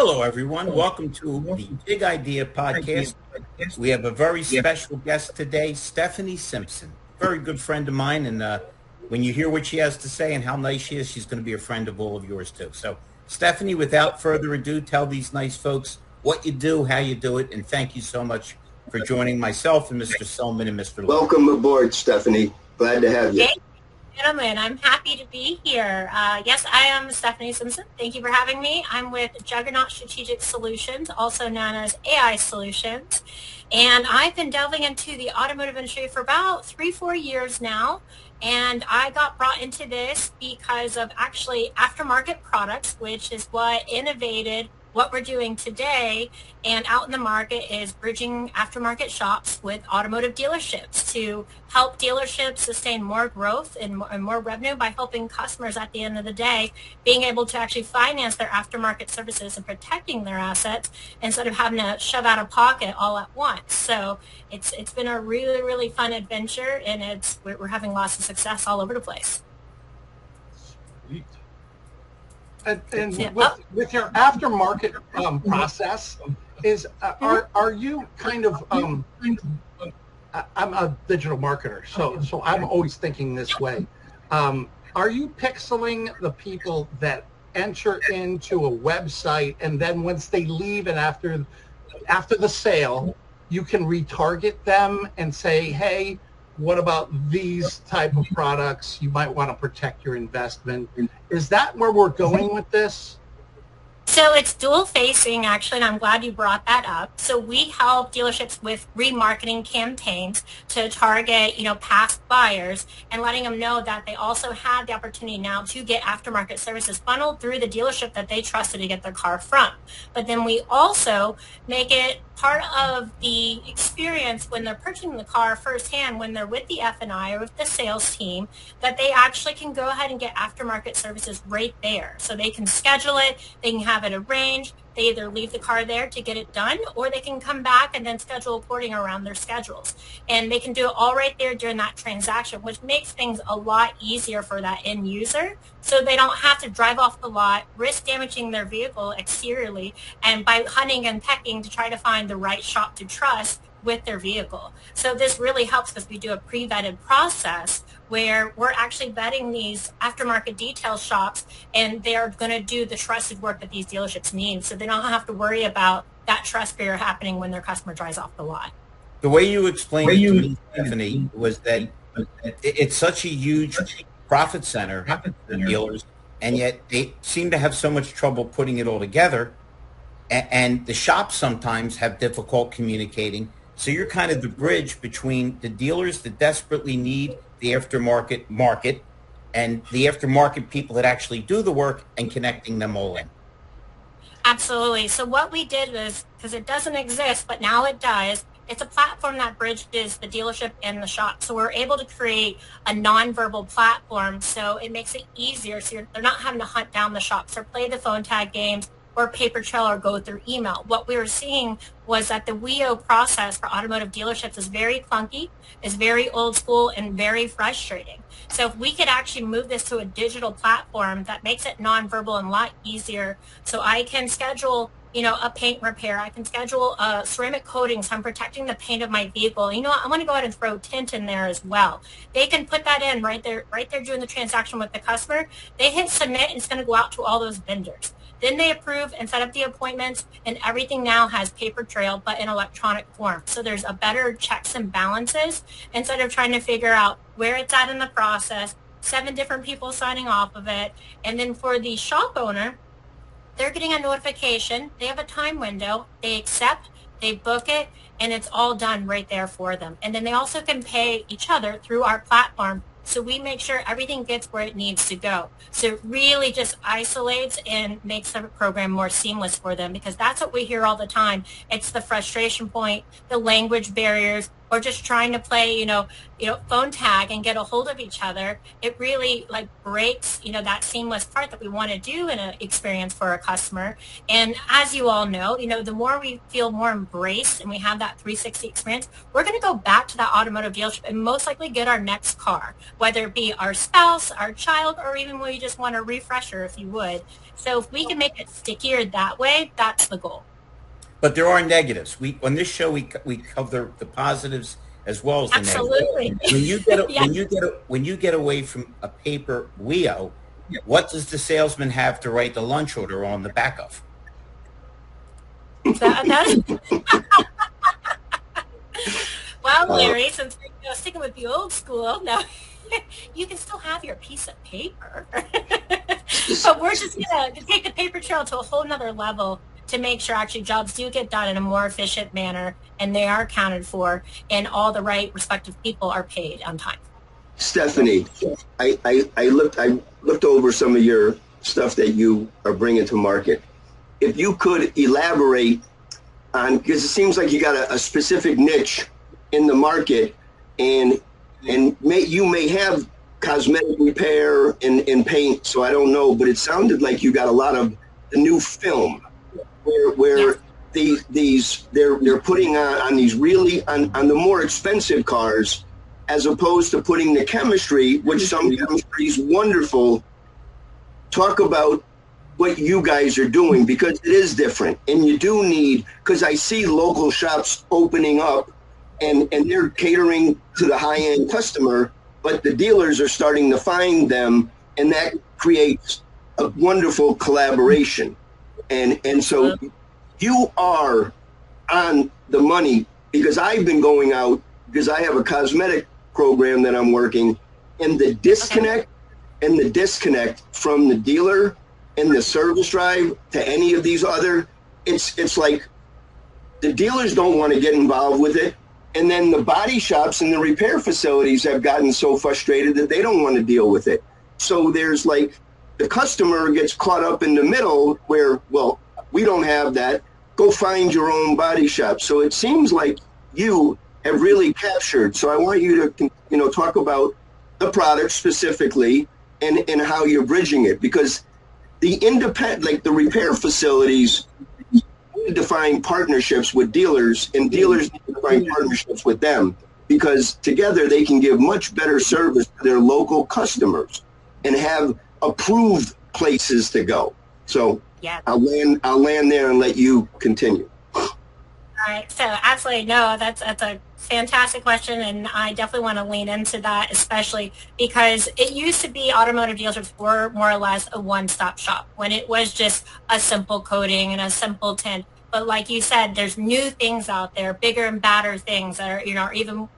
Hello, everyone. Welcome to the Big Idea Podcast. We have a very special guest today, Stephanie Simson, very good friend of mine. And when you hear what she has to say and how nice she is, she's going to be a friend of all of yours, too. So, Stephanie, without further ado, tell these nice folks what you do, how you do it, and thank you so much for joining myself and Mr. Selman and Mr. Larkin. Welcome aboard, Stephanie. Glad to have you. Thank you, gentlemen. I'm happy to be here. Yes, I am Stephanie Simson. Thank you for having me. I'm with Juggernaut Strategic Solutions, also known as AI Solutions. And I've been delving into the automotive industry for about 3-4 years now. And I got brought into this because of actually aftermarket products, which is what innovated what we're doing today and out in the market is bridging aftermarket shops with automotive dealerships to help dealerships sustain more growth and more revenue by helping customers at the end of the day being able to actually finance their aftermarket services and protecting their assets instead of having to shove out of pocket all at once. So it's been a really, really fun adventure, and we're having lots of success all over the place. Sweet. And yeah. with your aftermarket process, are you kind of I'm a digital marketer, so I'm always thinking this way. Are you pixeling the people that enter into a website, and then once they leave and after the sale, you can retarget them and say, hey, what about these type of products? You might want to protect your investment. Is that where we're going with this? So it's dual facing, actually, and I'm glad you brought that up. So we help dealerships with remarketing campaigns to target, past buyers and letting them know that they also have the opportunity now to get aftermarket services funneled through the dealership that they trusted to get their car from. But then we also make it part of the experience when they're purchasing the car firsthand, when they're with the F&I or with the sales team, that they actually can go ahead and get aftermarket services right there. So they can schedule it, they can have it arranged, they either leave the car there to get it done, or they can come back and then schedule according around their schedules. And they can do it all right there during that transaction, which makes things a lot easier for that end user. So they don't have to drive off the lot, risk damaging their vehicle exteriorly, and by hunting and pecking to try to find the right shop to trust with their vehicle. So this really helps because we do a pre-vetted process where we're actually vetting these aftermarket detail shops, and they're going to do the trusted work that these dealerships need, so they don't have to worry about that trust barrier happening when their customer drives off the lot. The way you explained it to me, Stephanie, was that it's such a huge profit center for dealers, and yet they seem to have so much trouble putting it all together, and the shops sometimes have difficult communicating. So you're kind of the bridge between the dealers that desperately need the aftermarket market and the aftermarket people that actually do the work and connecting them all in. Absolutely. So what we did was, because it doesn't exist, but now it does, it's a platform that bridges the dealership and the shop. So we're able to create a nonverbal platform, so it makes it easier. So they're not having to hunt down the shops or play the phone tag games or paper trail or go through email. What we were seeing was that the WEO process for automotive dealerships is very clunky, is very old school, and very frustrating. So if we could actually move this to a digital platform that makes it nonverbal and a lot easier, so I can schedule a paint repair. I can schedule ceramic coating, so I'm protecting the paint of my vehicle. I want to go ahead and throw tint in there as well. They can put that in right there doing the transaction with the customer. They hit submit, and it's going to go out to all those vendors. Then they approve and set up the appointments, and everything now has paper trail but in electronic form. So there's a better checks and balances instead of trying to figure out where it's at in the process, 7 different people signing off of it. And then for the shop owner, they're getting a notification. They have a time window. They accept, they book it, and it's all done right there for them. And then they also can pay each other through our platform. So we make sure everything gets where it needs to go. So it really just isolates and makes the program more seamless for them, because that's what we hear all the time. It's the frustration point, the language barriers, or just trying to play, phone tag and get a hold of each other, it really like breaks, that seamless part that we want to do in an experience for a customer. And as you all know, the more we feel more embraced and we have that 360 experience, we're going to go back to that automotive dealership and most likely get our next car, whether it be our spouse, our child, or even we just want a refresher, if you would. So if we can make it stickier that way, that's the goal. But there are negatives. On this show we cover the positives as well as the Absolutely. negatives. When you get away from a paper WIO, what does the salesman have to write the lunch order on the back of? Well, Larry, since we're sticking with the old school, now you can still have your piece of paper, but we're just gonna take the paper trail to a whole nother level to make sure actually jobs do get done in a more efficient manner and they are accounted for and all the right respective people are paid on time. Stephanie, I looked over some of your stuff that you are bringing to market. If you could elaborate on, because it seems like you got a specific niche in the market, and you may have cosmetic repair and paint, so I don't know, but it sounded like you got a lot of the new film where they're putting on these really on the more expensive cars, as opposed to putting the chemistry, which some chemistry is wonderful. Talk about what you guys are doing, because it is different, and you do need, because I see local shops opening up and they're catering to the high-end customer, but the dealers are starting to find them, and that creates a wonderful collaboration. And so you are on the money, because I've been going out, because I have a cosmetic program that I'm working, and the disconnect from the dealer and the service drive to any of these other, it's like the dealers don't want to get involved with it. And then the body shops and the repair facilities have gotten so frustrated that they don't want to deal with it. So there's like, the customer gets caught up in the middle where, well, we don't have that. Go find your own body shop. So it seems like you have really captured. So I want you to, talk about the product specifically and how you're bridging it, because the the repair facilities need to find partnerships with dealers, and dealers need to find partnerships with them, because together they can give much better service to their local customers and have approved places to go. So yeah. I'll land there and let you continue. All right. So absolutely, no, that's a fantastic question, and I definitely want to lean into that, especially because it used to be automotive dealerships were more or less a one-stop shop when it was just a simple coating and a simple tint. But like you said, there's new things out there, bigger and badder things that are, even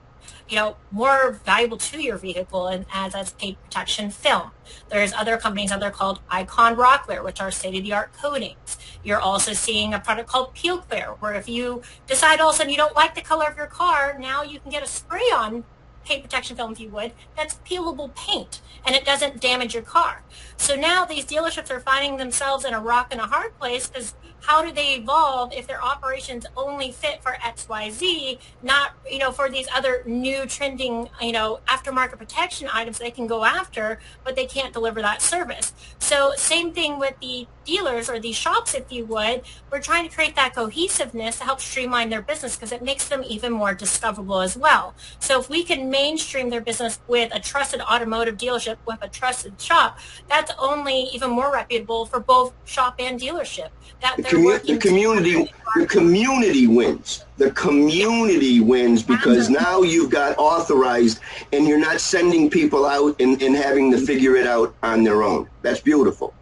more valuable to your vehicle, and as paint protection film. There's other companies out there called Icon Rockwear, which are state-of-the-art coatings. You're also seeing a product called Peel Clear, where if you decide all of a sudden you don't like the color of your car, now you can get a spray-on paint protection film, if you would, that's peelable paint, and it doesn't damage your car. So now these dealerships are finding themselves in a rock and a hard place, because how do they evolve if their operations only fit for XYZ, not, for these other new trending, aftermarket protection items they can go after, but they can't deliver that service. So same thing with the dealers or these shops, if you would. We're trying to create that cohesiveness to help streamline their business, because it makes them even more discoverable as well. So if we can mainstream their business with a trusted automotive dealership with a trusted shop, that's only even more reputable for both shop and dealership. The community wins. The community wins, because now you've got authorized, and you're not sending people out and having to figure it out on their own. That's beautiful.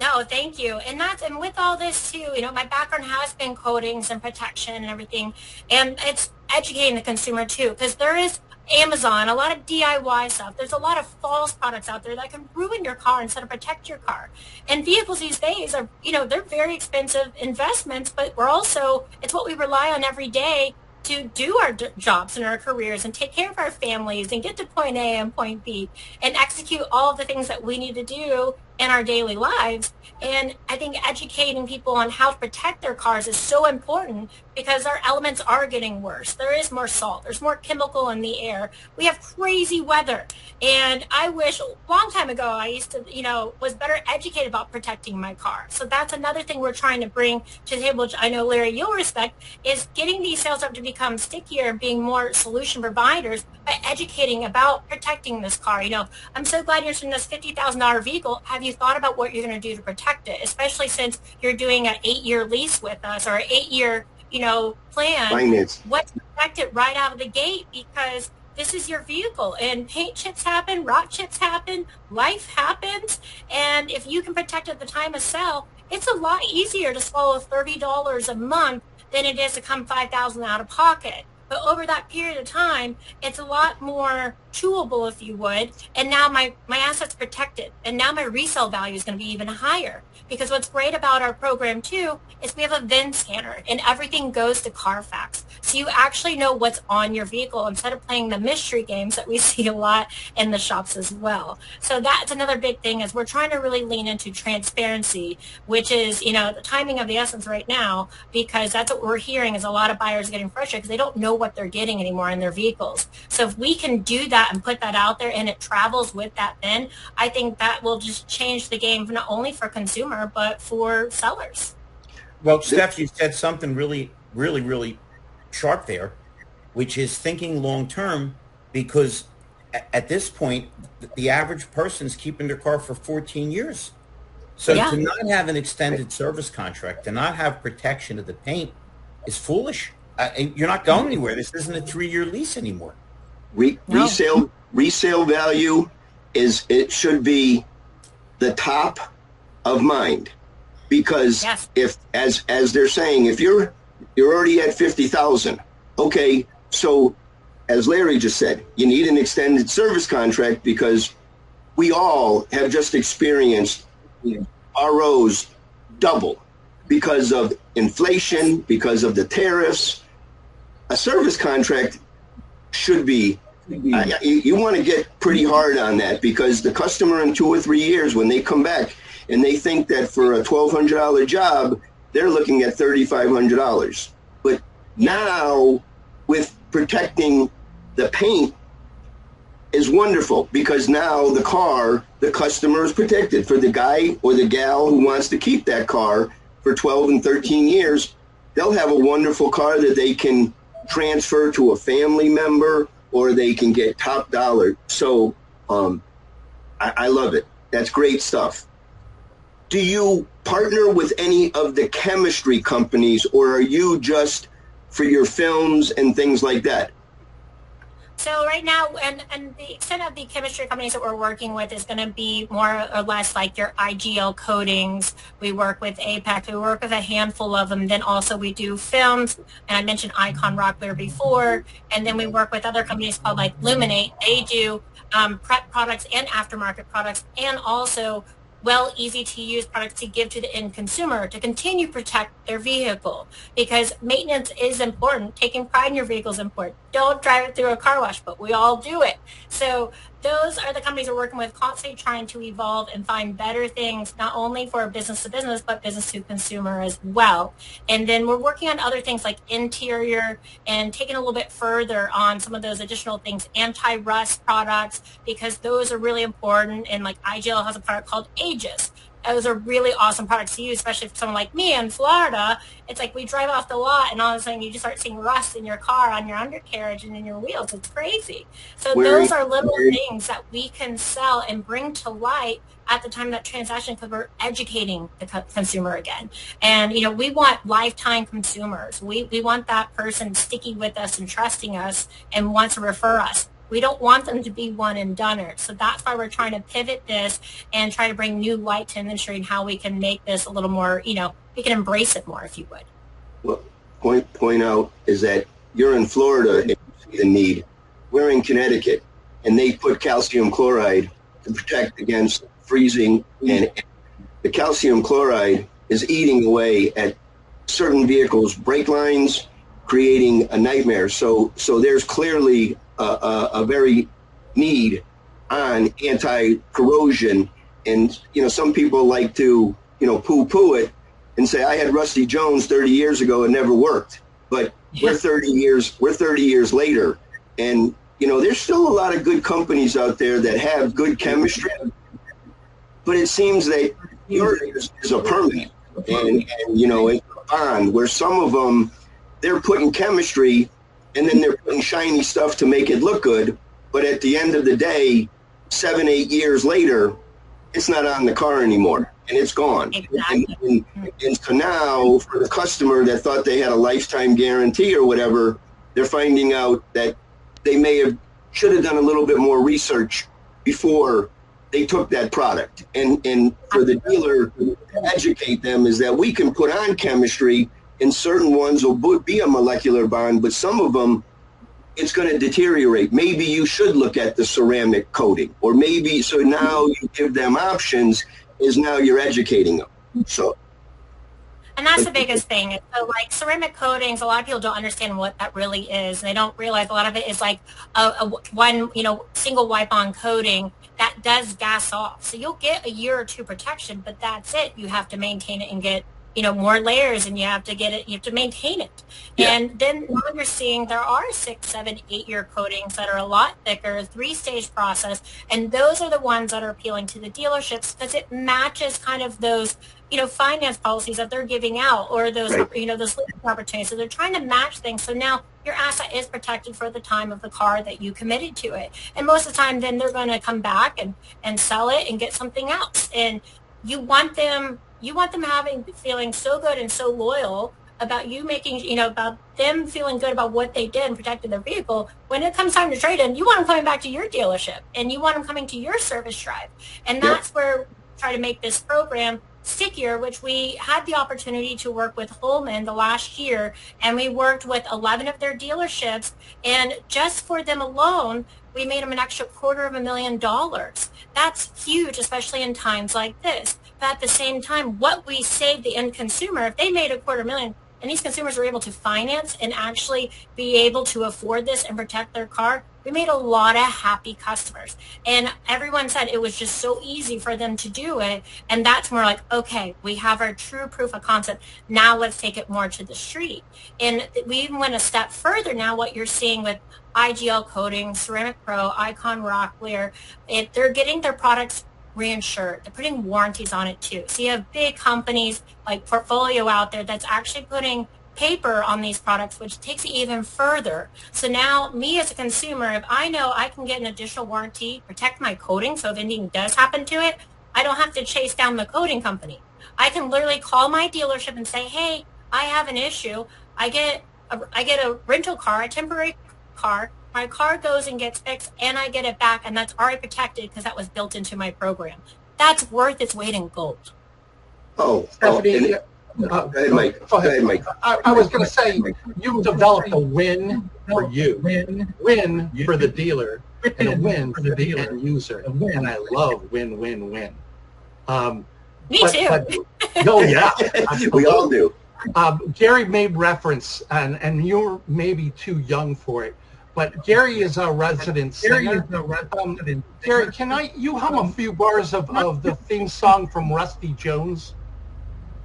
No, thank you. And with all this too, my background has been coatings and protection and everything. And it's educating the consumer too, because there is Amazon, a lot of DIY stuff. There's a lot of false products out there that can ruin your car instead of protect your car. And vehicles these days are, they're very expensive investments, but it's what we rely on every day to do our jobs and our careers and take care of our families and get to point A and point B and execute all of the things that we need to do in our daily lives. And I think educating people on how to protect their cars is so important because our elements are getting worse. There is more salt. There's more chemical in the air. We have crazy weather. And I wish a long time ago I used to, was better educated about protecting my car. So that's another thing we're trying to bring to the table, which I know, Larry, you'll respect, is getting these sales up to become stickier and being more solution providers by educating about protecting this car. I'm so glad you're in this $50,000 vehicle. Have you thought about what you're going to do to protect it, especially since you're doing an 8-year lease with us or an 8-year, plan? Finance. What to protect it right out of the gate, because this is your vehicle and paint chips happen, rot chips happen, life happens. And if you can protect it at the time of sale, it's a lot easier to swallow $30 a month than it is to come $5,000 out of pocket. But over that period of time, it's a lot more chewable, if you would. And now my asset's protected. And now my resale value is going to be even higher. Because what's great about our program, too, is we have a VIN scanner. And everything goes to Carfax. So you actually know what's on your vehicle instead of playing the mystery games that we see a lot in the shops as well. So that's another big thing, is we're trying to really lean into transparency, which is, the timing of the essence right now, because that's what we're hearing is a lot of buyers getting frustrated because they don't know what they're getting anymore in their vehicles. So if we can do that and put that out there and it travels with that VIN, I think that will just change the game not only for consumer, but for sellers. Well, Steph, you said something really, really, really sharp there, which is thinking long term, because at this point, the average person's keeping their car for 14 years. So to not have an extended service contract, to not have protection of the paint is foolish. You're not going anywhere. This isn't a 3-year lease anymore. Resale value it should be the top of mind, because if as they're saying, if you're already at 50,000, okay, so as Larry just said, you need an extended service contract, because we all have just experienced ROs double because of inflation, because of the tariffs. A service contract should be, you want to get pretty hard on that, because the customer in 2 or 3 years, when they come back and they think that for a $1,200 job, they're looking at $3,500. But now with protecting the paint is wonderful, because now the customer is protected. For the guy or the gal who wants to keep that car for 12 and 13 years, they'll have a wonderful car that they can transfer to a family member, or they can get top dollar. So I love it. That's great stuff. Do you partner with any of the chemistry companies, or are you just for your films and things like that? So right now, and the extent of the chemistry companies that we're working with is going to be more or less like your IGL coatings. We work with Apex. We work with a handful of them. Then also we do films, and I mentioned Icon Rock Clear before. And then we work with other companies called like Luminate. They do prep products and aftermarket products, and also easy to use products to give to the end consumer to continue to protect their vehicle, because maintenance is important. Taking pride in your vehicle is important. Don't drive it through a car wash, but we all do it. So those are the companies we're working with, constantly trying to evolve and find better things, not only for business to business, but business to consumer as well. And then we're working on other things like interior and taking a little bit further on some of those additional things, anti-rust products, because those are really important. And like IGL has a product called Aegis. Those are really awesome products to use, especially for someone like me in Florida. It's like we drive off the lot and all of a sudden you just start seeing rust in your car, on your undercarriage, and in your wheels. It's crazy. So those are little things that we can sell and bring to light at the time of that transaction, because we're educating the consumer again. And, we want lifetime consumers. We want that person sticking with us and trusting us and wants to refer us. We don't want them to be one and doneers. So that's why we're trying to pivot this and try to bring new light to the industry and how we can make this a little more, we can embrace it more, if you would. Well, point out is that you're in Florida and you see the need. We're in Connecticut, and they put calcium chloride to protect against freezing, and the calcium chloride is eating away at certain vehicles' brake lines, creating a nightmare. So there's clearly a very need on anti-corrosion And, you know, some people like to, you know, poo-poo it and say, I had Rusty Jones 30 years ago, it never worked. But we're 30 years later. And, you know, there's still a lot of good companies out there that have good chemistry, but it seems that yours is a permanent. And you know, it's a bond where some of them, they're putting chemistry and then they're putting shiny stuff to make it look good. But at the end of the day, 7, 8 years later, it's not on the car anymore and it's gone. Exactly. And so now for the customer that thought they had a lifetime guarantee or whatever, they're finding out that they should have done a little bit more research before they took that product. And for the dealer to educate them is that we can put on chemistry, and certain ones will be a molecular bond, but some of them, it's going to deteriorate. Maybe you should look at the ceramic coating, or maybe, so now you give them options, is now you're educating them. So. And that's the biggest thing. So like ceramic coatings, a lot of people don't understand what that really is. They don't realize a lot of it is like one, you know, single wipe on coating that does gas off. So you'll get a year or two protection, but that's it. You have to maintain it and get, you know, more layers, and you have to get it, you have to maintain it. Yeah. And then now you're seeing there are 6, 7, 8 year coatings that are a lot thicker, 3-stage process. And those are the ones that are appealing to the dealerships because it matches kind of those, you know, finance policies that they're giving out, or those, right, you know, those leasing opportunities. So they're trying to match things. So now your asset is protected for the time of the car that you committed to it. And most of the time, then they're going to come back and sell it and get something else. And you want them feeling so good and so loyal about you making, you know, about them feeling good about what they did and protecting their vehicle. When it comes time to trade in, you want them coming back to your dealership and you want them coming to your service drive. And that's where we try to make this program stickier, which we had the opportunity to work with Holman the last year, and we worked with 11 of their dealerships, and just for them alone, we made them an extra $250,000. That's huge, especially in times like this. But at the same time, what we saved the end consumer, if they made $250,000 and these consumers were able to finance and actually be able to afford this and protect their car, we made a lot of happy customers. And everyone said it was just so easy for them to do it. And that's more like, okay, we have our true proof of concept. Now let's take it more to the street. And we even went a step further now, what you're seeing with IGL Coating, Ceramic Pro, Icon Rocklear, they're getting their products reinsured. They're putting warranties on it too. So you have big companies like Portfolio out there that's actually putting paper on these products, which takes it even further. So now me as a consumer, if I know I can get an additional warranty, protect my coating, so if anything does happen to it, I don't have to chase down the coating company. I can literally call my dealership and say, hey, I have an issue. I get a rental car, a temporary car. My car goes and gets fixed, and I get it back, and that's already protected because that was built into my program. That's worth its weight in gold. Stephanie, go ahead, Mike. Go ahead, Mike. I was going to say, you've developed a win for you, win for the dealer, and a win for the end user. And I love win, win, win. Me too. Oh, yeah. We all do. Gary made reference, and you're maybe too young for it, but Gary is our resident singer. Gary, can you hum a few bars of the theme song from Rusty Jones?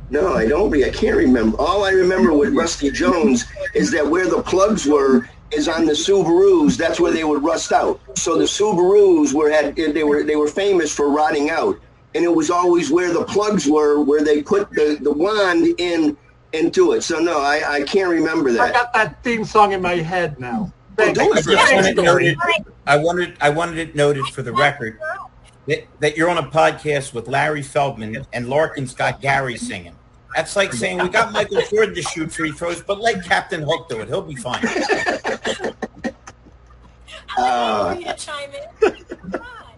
No, I don't. I can't remember. All I remember with Rusty Jones is that where the plugs were is on the Subarus. That's where they would rust out. So the Subarus were famous for rotting out, and it was always where the plugs were, where they put the wand into it. So no, I can't remember that. I got that theme song in my head now. I wanted it noted for the record that you're on a podcast with Larry Feldman and Larkin's got Gary singing. That's like saying we got Michael Jordan to shoot free throws, but let Captain Hook do it. He'll be fine.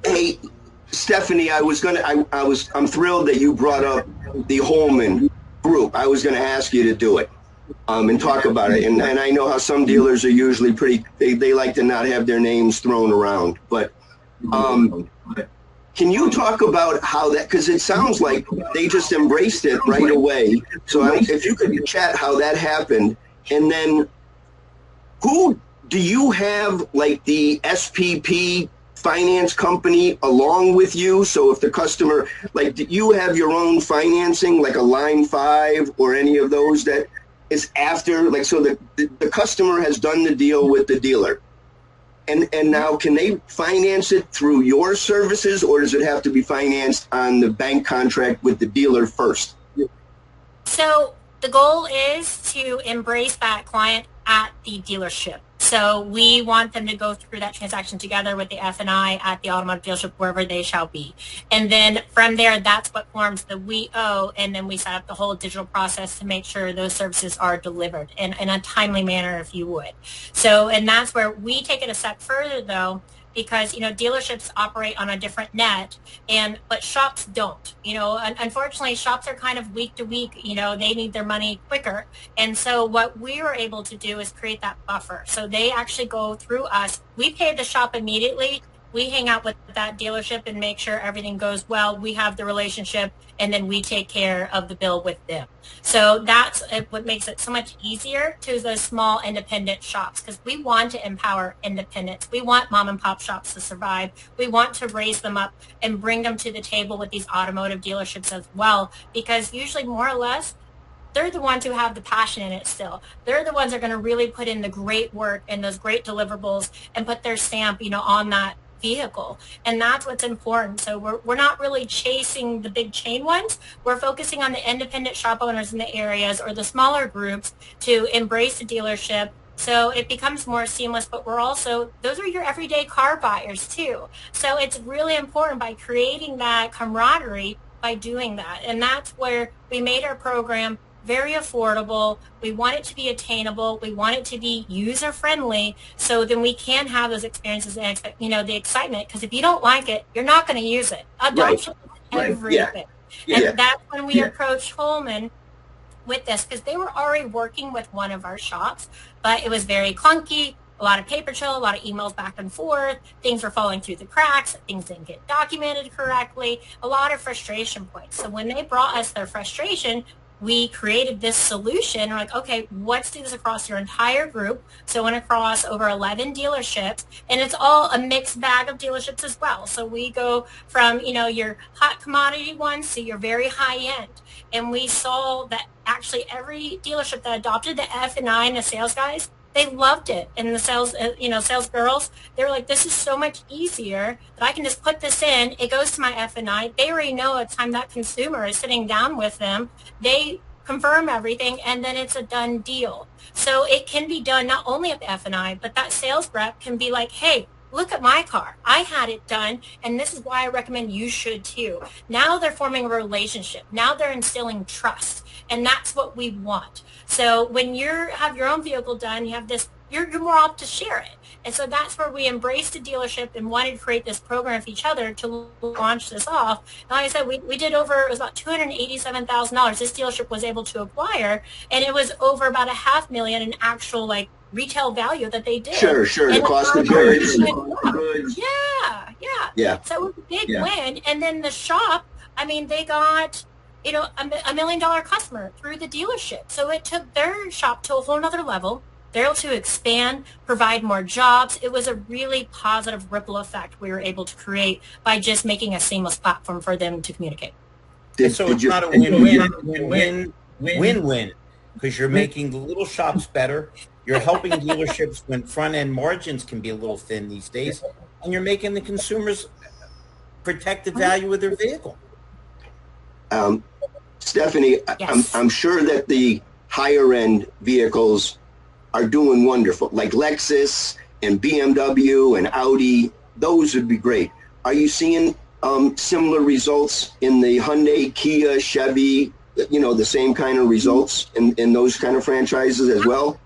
Hey, Stephanie, I'm thrilled that you brought up the Holman group. I was going to ask you to do it and talk about it. And I know how some dealers are usually they like to not have their names thrown around. But can you talk about how that, because it sounds like they just embraced it right away. So if you could chat how that happened. And then who do you have, like the SPP finance company along with you? So if the customer, like, do you have your own financing, like a Line 5 or any of those that is after, like, so the customer has done the deal with the dealer? And now can they finance it through your services, or does it have to be financed on the bank contract with the dealer first? So the goal is to embrace that client at the dealership. So we want them to go through that transaction together with the F&I at the automotive dealership, wherever they shall be. And then from there, that's what forms the we owe. And then we set up the whole digital process to make sure those services are delivered in a timely manner, if you would. So, and that's where we take it a step further, though, because, dealerships operate on a different net, but shops don't. Unfortunately, shops are kind of week to week. They need their money quicker. And so what we were able to do is create that buffer. So they actually go through us. We pay the shop immediately. We hang out with that dealership and make sure everything goes well. We have the relationship, and then we take care of the bill with them. So that's what makes it so much easier to those small independent shops, because we want to empower independents. We want mom and pop shops to survive. We want to raise them up and bring them to the table with these automotive dealerships as well, because usually, more or less, they're the ones who have the passion in it still. They're the ones that are going to really put in the great work and those great deliverables and put their stamp, on that vehicle. And that's what's important. So we're not really chasing the big chain ones. We're focusing on the independent shop owners in the areas or the smaller groups to embrace the dealership. So it becomes more seamless, but those are your everyday car buyers too. So it's really important by creating that camaraderie by doing that. And that's where we made our program very affordable. We want it to be attainable. We want it to be user friendly, so then we can have those experiences and the excitement. Because if you don't like it, you're not going to use it. Adoption is everything. Yeah. And that's when we approached Holman with this, because they were already working with one of our shops, but it was very clunky. A lot of paper trail, a lot of emails back and forth. Things were falling through the cracks. Things didn't get documented correctly. A lot of frustration points. So when they brought us their frustration, we created this solution. We're like, okay, let's do this across your entire group. So it went across over 11 dealerships, and it's all a mixed bag of dealerships as well. So we go from, your hot commodity ones to your very high end. And we saw that actually every dealership that adopted the F&I and the sales guys, they loved it. And the sales girls, they were like, this is so much easier that I can just put this in. It goes to my F&I. They already know it's time that consumer is sitting down with them. They confirm everything, and then it's a done deal. So it can be done not only at the F&I, but that sales rep can be like, hey, look at my car. I had it done, and this is why I recommend you should too. Now they're forming a relationship. Now they're instilling trust, and that's what we want. So when you have your own vehicle done, you have this, you're more apt to share it. And so that's where we embraced the dealership and wanted to create this program for each other to launch this off. And like I said, we did it was about $287,000 this dealership was able to acquire, and it was over about $500,000 in actual retail value that they did. Sure. The cost of goods. Yeah. So it was a big win. And then the shop, they got, a $1 million customer through the dealership. So it took their shop to a whole nother level. They're able to expand, provide more jobs. It was a really positive ripple effect we were able to create by just making a seamless platform for them to communicate. So it's not a win-win, because you're making the little shops better. You're helping dealerships when front-end margins can be a little thin these days, and you're making the consumers protect the value of their vehicle. Stephanie, yes. I'm sure that the higher-end vehicles are doing wonderful, like Lexus and BMW and Audi. Those would be great. Are you seeing similar results in the Hyundai, Kia, Chevy, the same kind of results in those kind of franchises as well?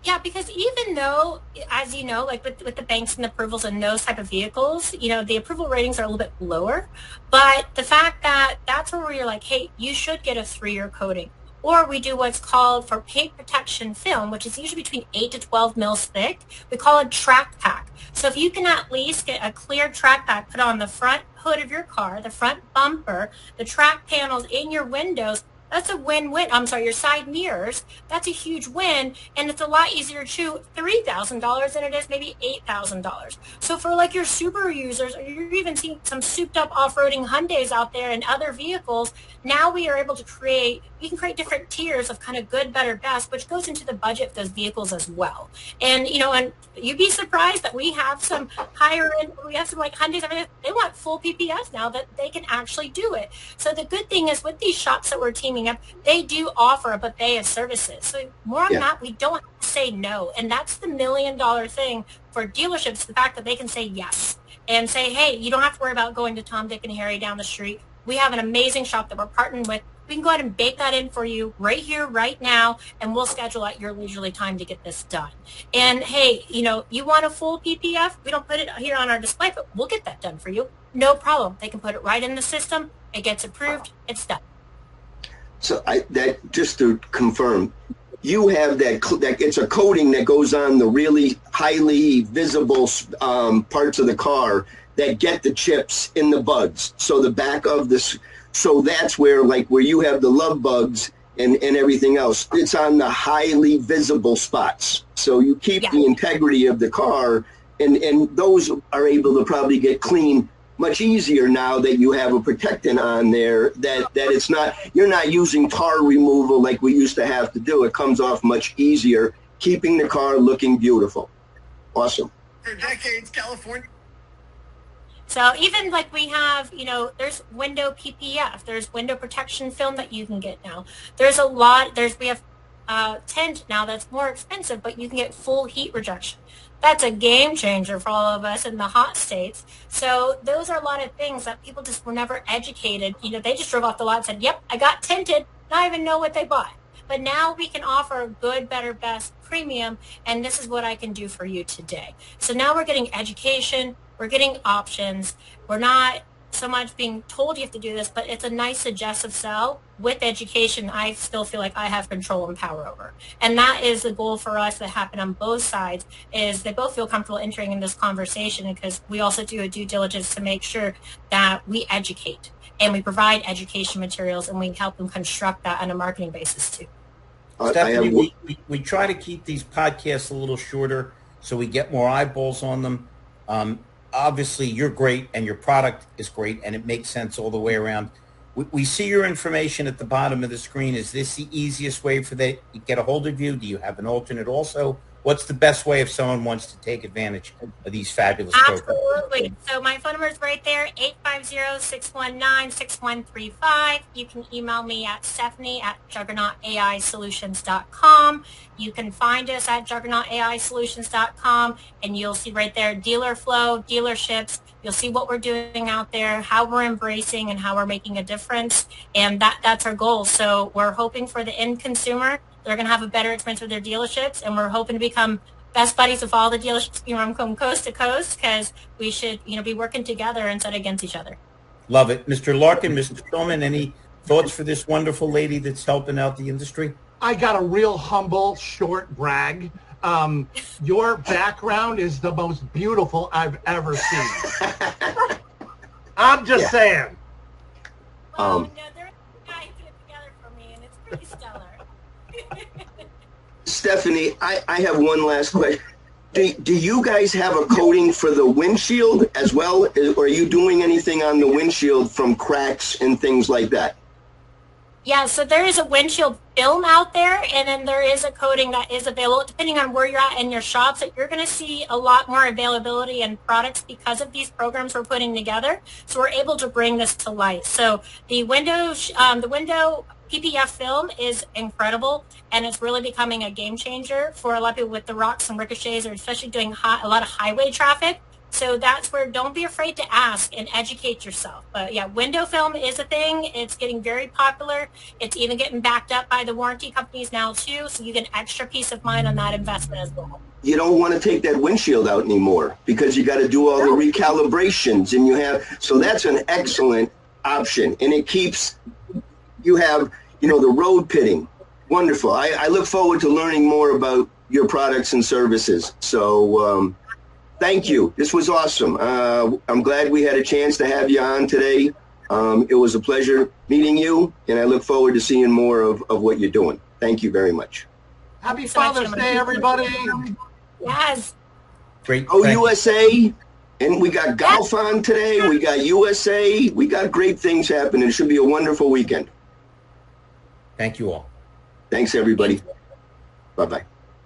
Yeah, because even though, as you know, with the banks and the approvals and those type of vehicles, the approval ratings are a little bit lower. But the fact that that's where you're like, hey, you should get a 3-year coating. Or we do what's called for paint protection film, which is usually between 8 to 12 mils thick. We call it track pack. So if you can at least get a clear track pack put on the front hood of your car, the front bumper, the track panels in your windows, That's a win-win. I'm sorry, your side mirrors, that's a huge win. And it's a lot easier to chew $3,000 than it is maybe $8,000. So for like your super users, or you're even seeing some souped up off-roading Hyundais out there and other vehicles, now we are able to we can create different tiers of kind of good, better, best, which goes into the budget of those vehicles as well. And, and you'd be surprised that we have some higher end, we have some like Hyundais, they want full PPF now that they can actually do it. So the good thing is with these shops that we're teaming up, they do offer a buffet of services. So more on that, we don't have to say no. And that's the $1 million thing for dealerships, the fact that they can say yes and say, hey, you don't have to worry about going to Tom, Dick, and Harry down the street. We have an amazing shop that we're partnering with. We can go ahead and bake that in for you right here, right now, and we'll schedule at your leisurely time to get this done. And hey, you want a full PPF? We don't put it here on our display, but we'll get that done for you. No problem. They can put it right in the system. It gets approved. It's done. So that just to confirm, you have that it's a coating that goes on the really highly visible parts of the car that get the chips in the buds. So the back of this, so that's where you have the love bugs and everything else. It's on the highly visible spots. So you keep the integrity of the car, and those are able to probably get clean much easier now that you have a protectant on there, that it's not, you're not using tar removal like we used to have to do. It comes off much easier, keeping the car looking beautiful. Awesome. For decades, California. So even like we have, there's window PPF, there's window protection film that you can get now. There's a lot, we have tint now that's more expensive, but you can get full heat rejection. That's a game changer for all of us in the hot states. So those are a lot of things that people just were never educated. They just drove off the lot and said, yep, I got tinted, not even know what they bought. But now we can offer good, better, best, premium, and this is what I can do for you today. So now we're getting education, we're getting options. We're not so much being told you have to do this, but it's a nice suggestive sell with education. I still feel like I have control and power over. And that is the goal for us that happen on both sides, is they both feel comfortable entering in this conversation, because we also do a due diligence to make sure that we educate and we provide education materials, and we help them construct that on a marketing basis too. Stephanie, we try to keep these podcasts a little shorter so we get more eyeballs on them. Obviously, you're great and your product is great, and it makes sense all the way around. We see your information at the bottom of the screen. Is this the easiest way for they to get a hold of you? Do you have an alternate also? What's the best way if someone wants to take advantage of these fabulous programs? Absolutely. So my phone number is right there, 850-619-6135. You can email me at Stephanie@JuggernautAISolutions.com. You can find us at JuggernautAISolutions.com, and you'll see right there dealer flow, dealerships. You'll see what we're doing out there, how we're embracing and how we're making a difference. And that's our goal. So we're hoping for the end consumer, they're going to have a better experience with their dealerships, and we're hoping to become best buddies with all the dealerships from coast to coast, because we should be working together instead of against each other. Love it. Mr. Larkin, Mr. Stillman, any thoughts for this wonderful lady that's helping out the industry? I got a real humble, short brag. Your background is the most beautiful I've ever seen. I'm just saying. Well, no, there's a guy who put it together for me, and it's pretty stellar. Stephanie, I have one last question. Do you guys have a coating for the windshield as well? Or are you doing anything on the windshield from cracks and things like that? Yeah, so there is a windshield film out there, and then there is a coating that is available depending on where you're at in your shops. So you're going to see a lot more availability and products because of these programs we're putting together. So we're able to bring this to life. So the window PPF film is incredible, and it's really becoming a game changer for a lot of people with the rocks and ricochets, or especially doing a lot of highway traffic. So that's where, don't be afraid to ask and educate yourself. But yeah, window film is a thing. It's getting very popular. It's even getting backed up by the warranty companies now too. So you get an extra peace of mind on that investment as well. You don't want to take that windshield out anymore because you got to do all the recalibrations, and so that's an excellent option. And it keeps, you have, the road pitting. Wonderful. I look forward to learning more about your products and services. So, thank you. This was awesome. I'm glad we had a chance to have you on today. It was a pleasure meeting you, and I look forward to seeing more of what you're doing. Thank you very much. Happy Father's Day, everybody. Yes. Great. Go USA. And we got golf on today. We got USA. We got great things happening. It should be a wonderful weekend. Thank you all. Thanks, everybody. Bye-bye.